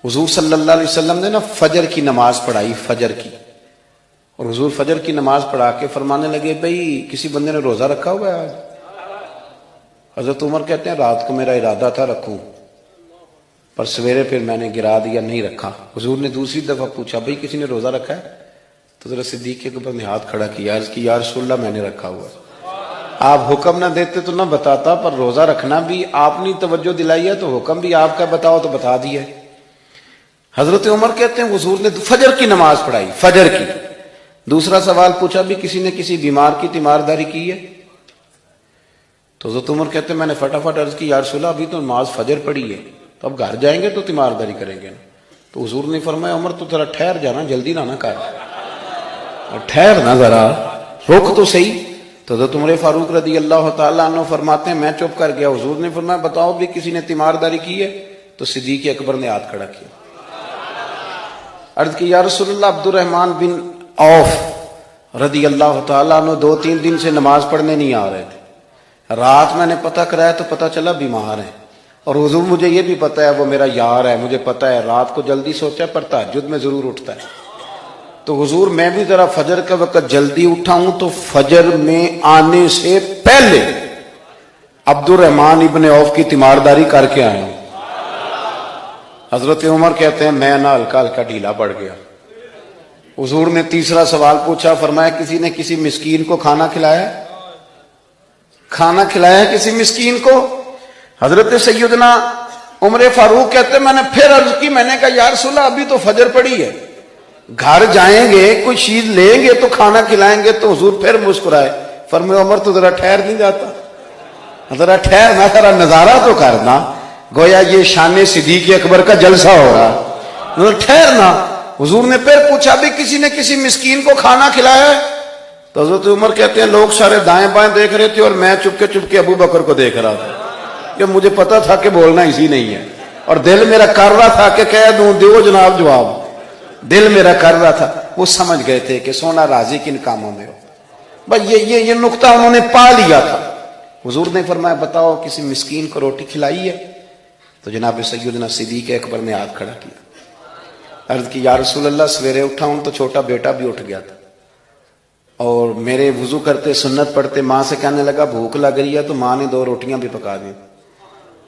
حضور صلی اللہ علیہ وسلم نے نا فجر کی نماز پڑھائی، فجر کی، اور حضور فجر کی نماز پڑھا کے فرمانے لگے بھئی کسی بندے نے روزہ رکھا ہوا ہے آج؟ حضرت عمر کہتے ہیں رات کو میرا ارادہ تھا رکھوں، پر سویرے پھر میں نے گرا دیا، نہیں رکھا۔ حضور نے دوسری دفعہ پوچھا بھئی کسی نے روزہ رکھا ہے؟ تو حضرت صدیق کے اوپر نے ہاتھ کھڑا کیا، عرض کی یا رسول اللہ میں نے رکھا ہوا ہے۔ آپ حکم نہ دیتے تو نہ بتاتا، پر روزہ رکھنا بھی آپ نے توجہ دلائی ہے تو حکم بھی آپ کا بتاؤ تو بتا دیا۔ حضرت عمر کہتے ہیں حضور نے فجر کی نماز پڑھائی، فجر کی۔ دوسرا سوال پوچھا بھی کسی نے کسی بیمار کی تیمارداری کی ہے؟ تو حضرت عمر کہتے ہیں میں نے فٹافٹ عرض کی یا رسول اللہ ابھی تو نماز فجر پڑھی ہے، تو اب گھر جائیں گے تو تیمارداری کریں گے نا۔ تو حضور نے فرمایا عمر تو ذرا ٹھہر جانا، جلدی نہ کر، ٹھہر نہ، ذرا روک تو صحیح۔ تو حضرت عمر فاروق رضی اللہ تعالیٰ عنہ فرماتے ہیں میں چپ کر گیا، حضور نے فرمایا بتاؤ بھی کسی نے تیمارداری کی ہے؟ تو صدیق اکبر نے ہاتھ کھڑا کیا، عرض کی یا رسول اللہ عبد الرحمن بن عوف رضی اللہ تعالیٰ عنہ 2-3 دن سے نماز پڑھنے نہیں آ رہے تھے، رات میں نے پتہ کرایا تو پتہ چلا بیمار ہیں، اور حضور مجھے یہ بھی پتہ ہے وہ میرا یار ہے، مجھے پتہ ہے رات کو جلدی سوچا پر تہجد میں ضرور اٹھتا ہے، تو حضور میں بھی ذرا فجر کا وقت جلدی اٹھا ہوں تو فجر میں آنے سے پہلے عبد الرحمن ابن عوف کی تیمارداری کر کے آیا ہوں۔ حضرت عمر کہتے ہیں میں نہ ہلکا ہلکا ڈھیلا پڑ گیا۔ حضور نے تیسرا سوال پوچھا، فرمایا کسی نے کسی مسکین کو کھانا کھلایا ہے؟ کھانا کھلایا ہے کسی مسکین کو؟ حضرت سیدنا عمر فاروق کہتے ہیں میں نے پھر عرض کی، میں نے کہا یا رسول اللہ ابھی تو فجر پڑی ہے، گھر جائیں گے کوئی چیز لیں گے تو کھانا کھلائیں گے۔ تو حضور پھر مسکرائے، فرمایا عمر تو ذرا ٹھہر نہیں جاتا، ذرا ٹھہر نہ، ذرا نظارہ تو کرنا، گویا یہ شان صدیق اکبر کا جلسہ ہو رہا، ٹھہرنا۔ حضور نے پھر پوچھا بھی کسی نے کسی مسکین کو کھانا کھلایا ہے؟ تو حضرت عمر کہتے ہیں لوگ سارے دائیں بائیں دیکھ رہے تھے اور میں چپ کے ابو بکر کو دیکھ رہا تھا، کہ مجھے پتا تھا کہ بولنا اسی نہیں ہے، اور دل میرا کر رہا تھا کہ کہہ دوں دیو جناب جواب، دل میرا کر رہا تھا۔ وہ سمجھ گئے تھے کہ سونا راضی کن کاموں میں ہو، بس یہ نقطہ انہوں نے پا لیا تھا۔ حضور نے فرمایا بتاؤ کسی مسکین کو روٹی کھلائی ہے؟ تو جناب سیدنا صدیق اکبر نے ہاتھ کھڑا کیا، عرض کی یا رسول اللہ سویرے اٹھا ہوں تو چھوٹا بیٹا بھی اٹھ گیا تھا، اور میرے وضو کرتے سنت پڑھتے ماں سے کہنے لگا بھوک لگ رہی ہے، تو ماں نے 2 روٹیاں بھی پکا دی،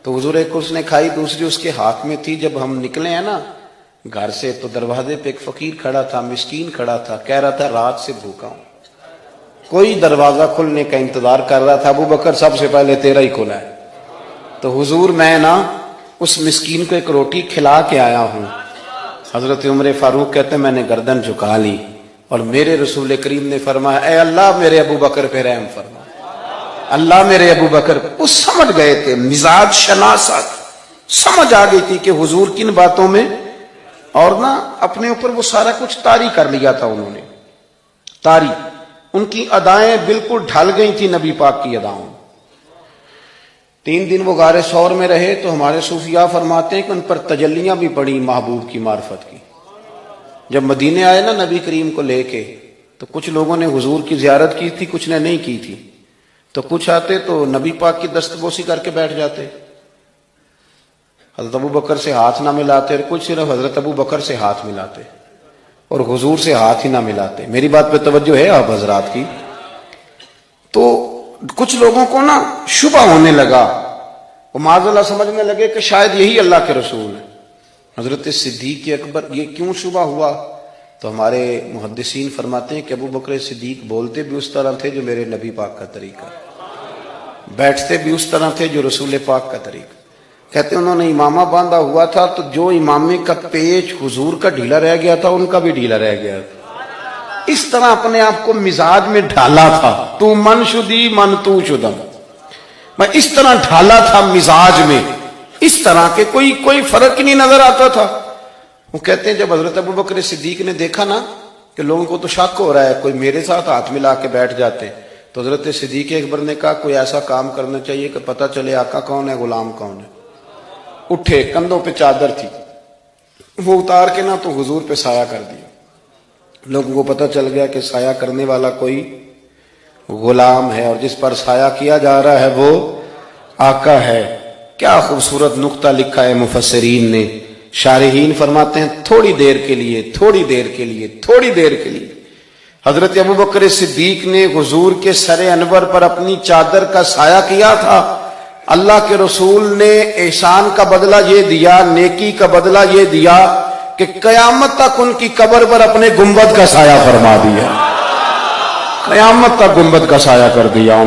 تو حضور ایک اس نے کھائی دوسری اس کے ہاتھ میں تھی۔ جب ہم نکلے ہیں نا گھر سے تو دروازے پہ ایک فقیر کھڑا تھا، مسکین کھڑا تھا، کہہ رہا تھا رات سے بھوکا ہوں، کوئی دروازہ کھلنے کا انتظار کر رہا تھا، ابو بکر سب سے پہلے تیرا ہی کھلا ہے۔ تو حضور میں نا اس مسکین کو ایک روٹی کھلا کے آیا ہوں۔ حضرت عمر فاروق کہتے ہیں میں نے گردن جھکا لی، اور میرے رسول کریم نے فرمایا اے اللہ میرے ابو بکر پہ رحم فرما، اللہ میرے ابو بکر۔ وہ سمجھ گئے تھے، مزاج شناست سمجھ آ گئی تھی کہ حضور کن باتوں میں، اور نہ اپنے اوپر وہ سارا کچھ طاری کر لیا تھا انہوں نے، طاری، ان کی ادائیں بالکل ڈھل گئی تھی نبی پاک کی اداؤں۔ 3 دن وہ غار ثور میں رہے تو ہمارے صوفیاء فرماتے ہیں کہ ان پر تجلیاں بھی پڑی محبوب کی معرفت کی۔ جب مدینے آئے نا نبی کریم کو لے کے، تو کچھ لوگوں نے حضور کی زیارت کی تھی، کچھ نے نہیں کی تھی، تو کچھ آتے تو نبی پاک کی دستبوسی کر کے بیٹھ جاتے، حضرت ابو بکر سے ہاتھ نہ ملاتے، اور کچھ صرف حضرت ابو بکر سے ہاتھ ملاتے اور حضور سے ہاتھ ہی نہ ملاتے۔ میری بات پہ توجہ ہے آپ حضرات کی؟ تو کچھ لوگوں کو نا شبہ ہونے لگا، وہ معاذ اللہ سمجھنے لگے کہ شاید یہی اللہ کے رسول ہیں۔ حضرت صدیق اکبر یہ کیوں شبہ ہوا؟ تو ہمارے محدثین فرماتے ہیں کہ ابو بکر صدیق بولتے بھی اس طرح تھے جو میرے نبی پاک کا طریقہ، بیٹھتے بھی اس طرح تھے جو رسول پاک کا طریقہ۔ کہتے ہیں انہوں نے امامہ باندھا ہوا تھا تو جو امامے کا پیچ حضور کا ڈھیلا رہ گیا تھا ان کا بھی ڈھیلا رہ گیا تھا، اس طرح اپنے آپ کو مزاج میں ڈھالا تھا، تو من شدی من تو شدم، میں اس طرح ڈھالا تھا مزاج میں، اس طرح کہ کوئی فرق ہی نہیں نظر آتا تھا۔ وہ کہتے ہیں جب حضرت ابو بکر صدیق نے دیکھا نا کہ لوگوں کو تو شک ہو رہا ہے، کوئی میرے ساتھ ہاتھ ملا کے بیٹھ جاتے، تو حضرت صدیق اکبر نے کہا کوئی ایسا کام کرنا چاہیے کہ پتہ چلے آقا کون ہے غلام کون ہے۔ اٹھے، کندھوں پہ چادر تھی، وہ اتار کے نا تو حضور پہ سایہ کر دیا، لوگوں کو پتہ چل گیا کہ سایہ کرنے والا کوئی غلام ہے، اور جس پر سایہ کیا جا رہا ہے وہ آقا ہے۔ کیا خوبصورت نقطہ لکھا ہے مفسرین نے شارحین فرماتے ہیں تھوڑی دیر کے لیے، تھوڑی دیر کے لیے، تھوڑی دیر کے لیے حضرت ابوبکر صدیق نے حضور کے سر انور پر اپنی چادر کا سایہ کیا تھا۔ اللہ کے رسول نے احسان کا بدلہ یہ دیا، نیکی کا بدلہ یہ دیا کہ قیامت تک ان کی قبر پر اپنے گنبد کا سایہ فرما دیا، قیامت تک گنبد کا سایہ کر دیا۔